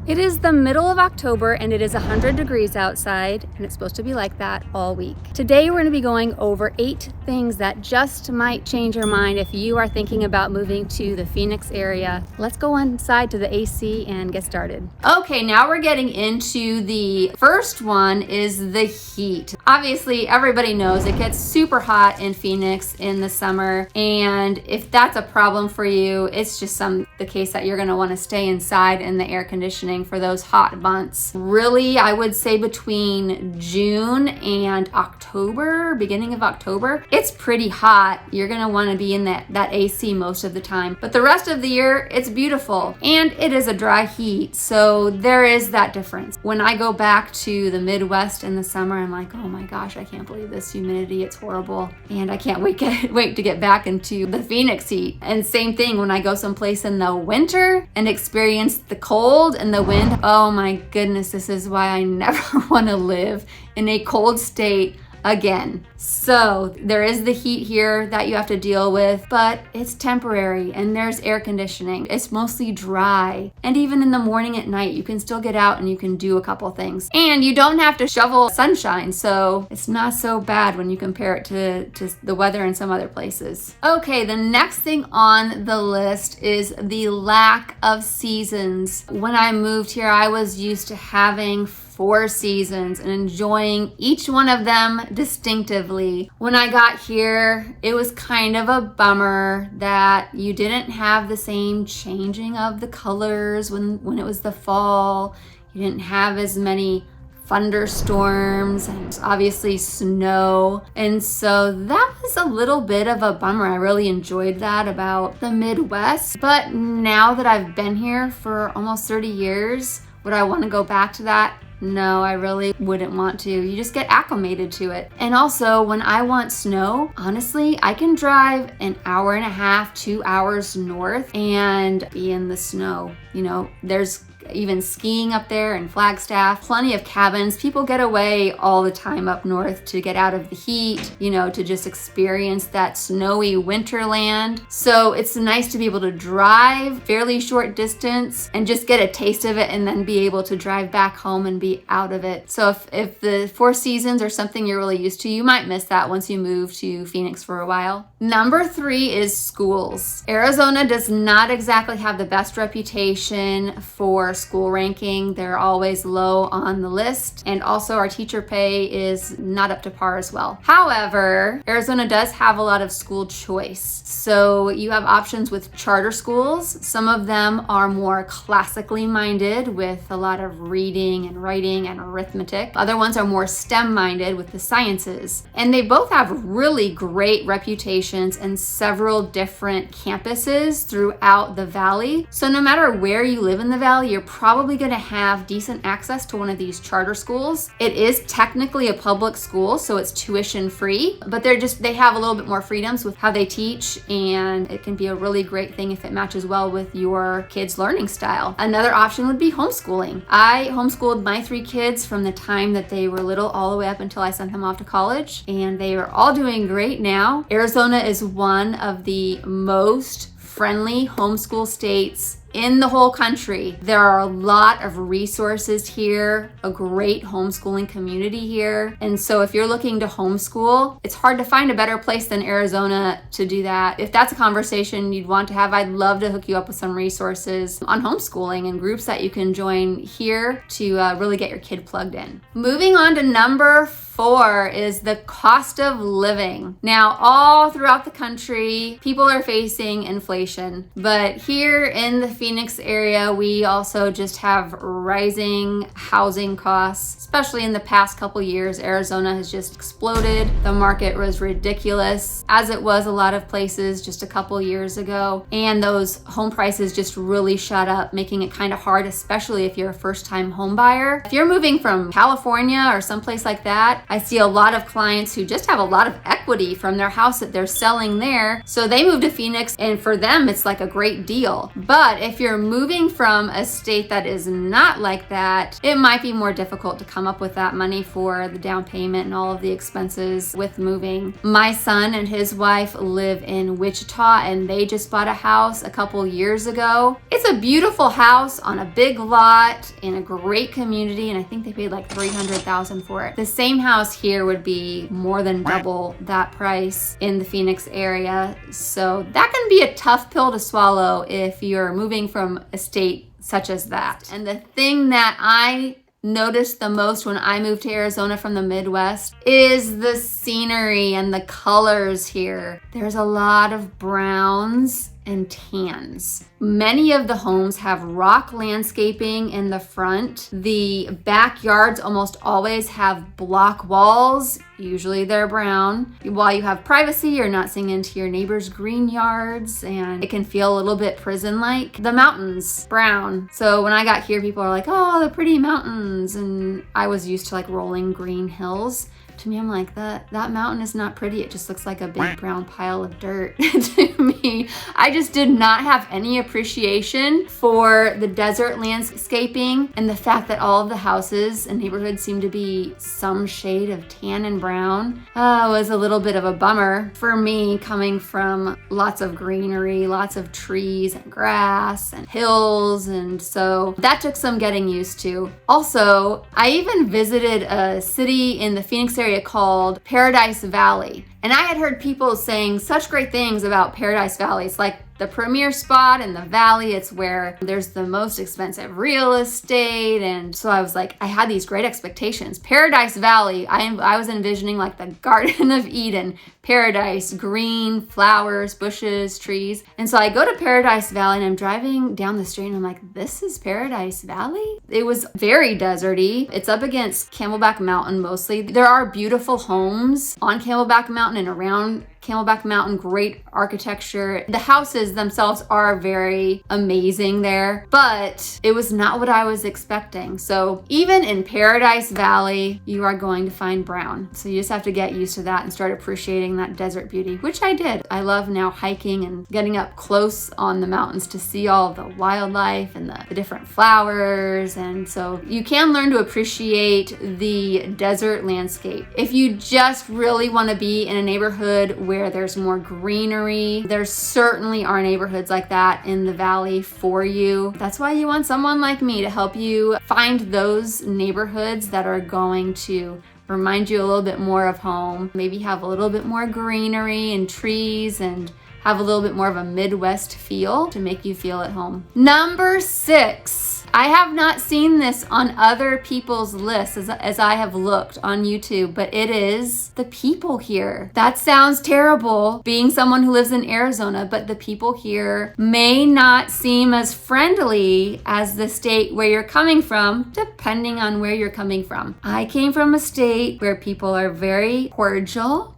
It is the middle of October and it is 100 degrees outside, and it's supposed to be like that all week. Today we're going to be going over 8 things that just might change your mind if you are thinking about moving to the Phoenix area. Let's go inside to the AC and get started. Okay, now we're getting into the first one is the heat. Obviously, everybody knows it gets super hot in Phoenix in the summer, and if that's a problem for you, it's just the case that you're going to want to stay inside in the air conditioning for those hot months. Really, I would say between June and October, beginning of October, it's pretty hot. You're gonna want to be in that AC most of the time. But the rest of the year, it's beautiful. And it is a dry heat, so there is that difference. When I go back to the Midwest in the summer, I'm like, oh my gosh, I can't believe this humidity. It's horrible. And I can't wait to get back into the Phoenix heat. And same thing when I go someplace in the winter and experience the cold and the wind. Oh my goodness, this is why I never want to live in a cold state again. So there is the heat here that you have to deal with, but it's temporary and there's air conditioning. It's mostly dry. And even in the morning at night, you can still get out and you can do a couple things. And you don't have to shovel sunshine, so it's not so bad when you compare it to the weather in some other places. Okay, the next thing on the list is the lack of seasons. When I moved here, I was used to having 4 seasons and enjoying each one of them distinctively. When I got here, it was kind of a bummer that you didn't have the same changing of the colors when it was the fall. You didn't have as many thunderstorms and obviously snow. And so that was a little bit of a bummer. I really enjoyed that about the Midwest. But now that I've been here for almost 30 years, would I want to go back to that? No, I really wouldn't want to. You just get acclimated to it. And also, when I want snow, honestly, I can drive an hour and a half, 2 hours north and be in the snow. You know, there's even skiing up there in Flagstaff, plenty of cabins. People get away all the time up north to get out of the heat, you know, to just experience that snowy winterland. So it's nice to be able to drive fairly short distance and just get a taste of it and then be able to drive back home and be out of it. So if the 4 seasons are something you're really used to, you might miss that once you move to Phoenix for a while. Number 3 is schools. Arizona does not exactly have the best reputation for school ranking. They're always low on the list, and also our teacher pay is not up to par as well. However, Arizona does have a lot of school choice. So you have options with charter schools. Some of them are more classically minded with a lot of reading and writing and arithmetic. Other ones are more STEM minded with the sciences. And they both have really great reputations and several different campuses throughout the valley. So no matter where you live in the valley, you're probably going to have decent access to one of these charter schools. It is technically a public school, so it's tuition free, but they have a little bit more freedoms with how they teach, and it can be a really great thing if it matches well with your kids' learning style. Another option would be homeschooling. I homeschooled my 3 kids from the time that they were little all the way up until I sent them off to college, and they are all doing great now. Arizona is one of the most friendly homeschool states in the whole country. There are a lot of resources here, a great homeschooling community here. And so if you're looking to homeschool, it's hard to find a better place than Arizona to do that. If that's a conversation you'd want to have, I'd love to hook you up with some resources on homeschooling and groups that you can join here to really get your kid plugged in. Moving on to number 4 is the cost of living. Now, all throughout the country, people are facing inflation, but here in the Phoenix area, we also just have rising housing costs, especially in the past couple years. Arizona has just exploded. The market was ridiculous, as it was a lot of places just a couple years ago. And those home prices just really shot up, making it kind of hard, especially if you're a first-time home buyer. If you're moving from California or someplace like that, I see a lot of clients who just have a lot of equity from their house that they're selling there. So they move to Phoenix, and for them, it's like a great deal. But if If you're moving from a state that is not like that, it might be more difficult to come up with that money for the down payment and all of the expenses with moving. My son and his wife live in Wichita, and they just bought a house a couple years ago. It's a beautiful house on a big lot in a great community, and I think they paid like $300,000 for it. The same house here would be more than double that price in the Phoenix area. So that can be a tough pill to swallow if you're moving from a state such as that. And the thing that I noticed the most when I moved to Arizona from the Midwest is the scenery and the colors here. There's a lot of browns and tans. Many of the homes have rock landscaping in the front. The backyards almost always have block walls. Usually they're brown. While you have privacy, you're not seeing into your neighbor's green yards, and it can feel a little bit prison-like. The mountains, brown. So when I got here, people are like, oh, the pretty mountains. And I was used to like rolling green hills. To me, I'm like, that mountain is not pretty. It just looks like a big brown pile of dirt to me. I just did not have any appreciation for the desert landscaping, and the fact that all of the houses and neighborhoods seem to be some shade of tan and brown was a little bit of a bummer for me, coming from lots of greenery, lots of trees and grass and hills. And so that took some getting used to. Also, I even visited a city in the Phoenix area called Paradise Valley. And I had heard people saying such great things about Paradise Valley. It's like the premier spot in the valley. It's where there's the most expensive real estate. And so I was like, I had these great expectations. Paradise Valley, I was envisioning like the Garden of Eden, paradise, green, flowers, bushes, trees. And so I go to Paradise Valley, and I'm driving down the street, and I'm like, this is Paradise Valley? It was very deserty. It's up against Camelback Mountain mostly. There are beautiful homes on Camelback Mountain and around Camelback Mountain, great architecture. The houses themselves are very amazing there, but it was not what I was expecting. So even in Paradise Valley, you are going to find brown. So you just have to get used to that and start appreciating that desert beauty, which I did. I love now hiking and getting up close on the mountains to see all of the wildlife and the different flowers. And so you can learn to appreciate the desert landscape. If you just really want to be in a neighborhood where there's more greenery, there certainly are neighborhoods like that in the valley for you. That's why you want someone like me to help you find those neighborhoods that are going to remind you a little bit more of home, maybe have a little bit more greenery and trees, and have a little bit more of a Midwest feel to make you feel at home. Number 6. I have not seen this on other people's lists as I have looked on YouTube, but it is the people here. That sounds terrible, being someone who lives in Arizona, but the people here may not seem as friendly as the state where you're coming from, depending on where you're coming from. I came from a state where people are very cordial,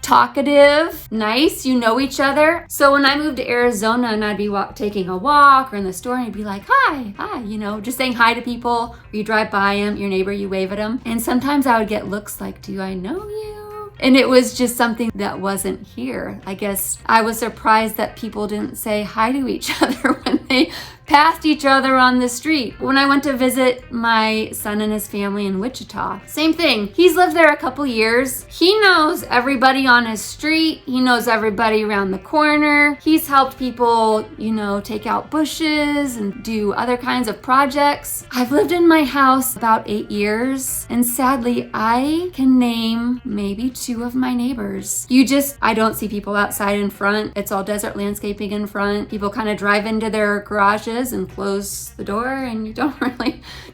talkative, nice, you know each other. So when I moved to Arizona and I'd be taking a walk or in the store, and I'd be like, hi, you know, just saying hi to people, or you drive by them, your neighbor, you wave at them. And sometimes I would get looks like, do I know you? And it was just something that wasn't here. I guess I was surprised that people didn't say hi to each other when they passed each other on the street. When I went to visit my son and his family in Wichita, same thing. He's lived there a couple years. He knows everybody on his street. He knows everybody around the corner. He's helped people, you know, take out bushes and do other kinds of projects. I've lived in my house about 8 years, and sadly, I can name maybe 2 of my neighbors. I don't see people outside in front. It's all desert landscaping in front. People kind of drive into their garages and close the door, and you don't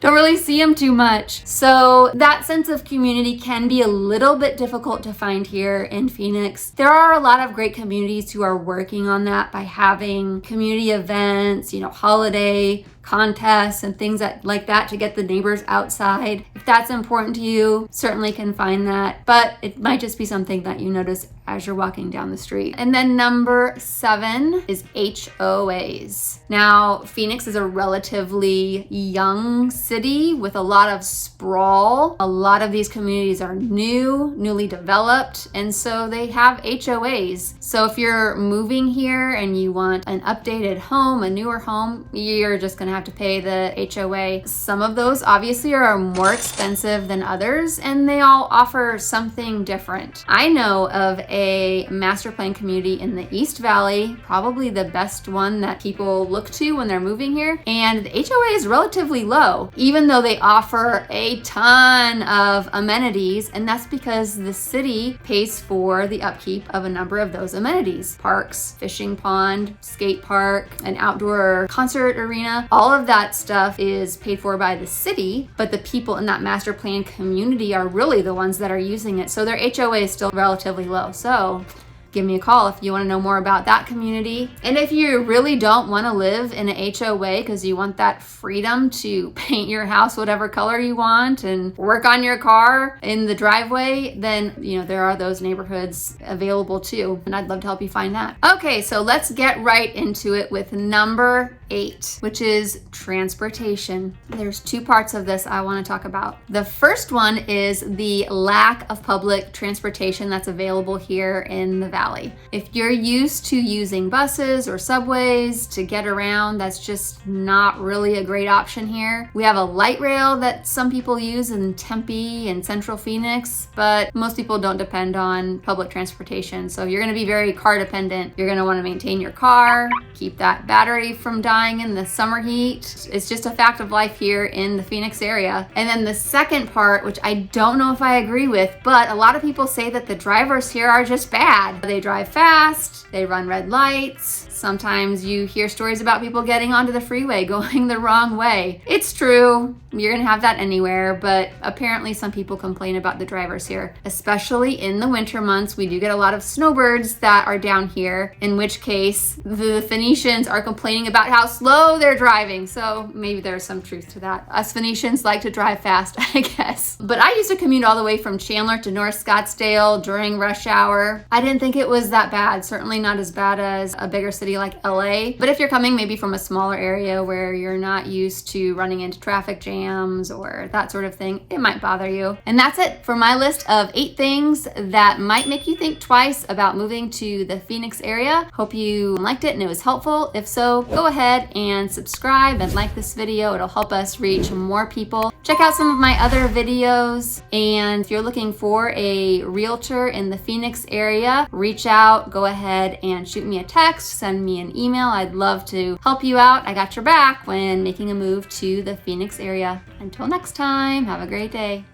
really see them too much. So that sense of community can be a little bit difficult to find here in Phoenix. There are a lot of great communities who are working on that by having community events, you know, holiday contests and things like that to get the neighbors outside. If that's important to you, certainly can find that, but it might just be something that you notice as you're walking down the street. And then number 7 is HOAs. Now, Phoenix is a relatively young city with a lot of sprawl. A lot of these communities are newly developed, and so they have HOAs. So if you're moving here and you want an updated home, a newer home, you're just gonna have to pay the HOA. Some of those obviously are more expensive than others, and they all offer something different. I know of a master plan community in the East Valley, probably the best one that people look to when they're moving here, and the HOA is relatively low, even though they offer a ton of amenities, and that's because the city pays for the upkeep of a number of those amenities. Parks, fishing pond, skate park, an outdoor concert arena, all of that stuff is paid for by the city, but the people in that master plan community are really the ones that are using it, so their HOA is still relatively low. So give me a call if you want to know more about that community. And if you really don't want to live in an HOA because you want that freedom to paint your house whatever color you want and work on your car in the driveway, then there are those neighborhoods available too, and I'd love to help you find that. Okay, so let's get right into it with number 8, which is transportation. There's 2 parts of this I want to talk about. The first one is the lack of public transportation that's available here in the Valley. If you're used to using buses or subways to get around, that's just not really a great option here. We have a light rail that some people use in Tempe and Central Phoenix, but most people don't depend on public transportation. So you're going to be very car dependent. You're going to want to maintain your car, keep that battery from dying in the summer heat. It's just a fact of life here in the Phoenix area. And then the second part, which I don't know if I agree with, but a lot of people say that the drivers here are just bad. They drive fast, they run red lights. Sometimes you hear stories about people getting onto the freeway going the wrong way. It's true, you're gonna have that anywhere, but apparently some people complain about the drivers here, especially in the winter months. We do get a lot of snowbirds that are down here, in which case the Phoenicians are complaining about how slow they're driving. So maybe there's some truth to that. Us Phoenicians like to drive fast, I guess. But I used to commute all the way from Chandler to North Scottsdale during rush hour. I didn't think it was that bad, certainly not as bad as a bigger city like LA. But if you're coming maybe from a smaller area where you're not used to running into traffic jams or that sort of thing, it might bother you. And that's it for my list of 8 things that might make you think twice about moving to the Phoenix area. Hope you liked it and it was helpful. If so, go ahead and subscribe and like this video. It'll help us reach more people. Check out some of my other videos. And if you're looking for a realtor in the Phoenix area, reach out, go ahead and shoot me a text, send me an email. I'd love to help you out. I got your back when making a move to the Phoenix area. Until next time, have a great day.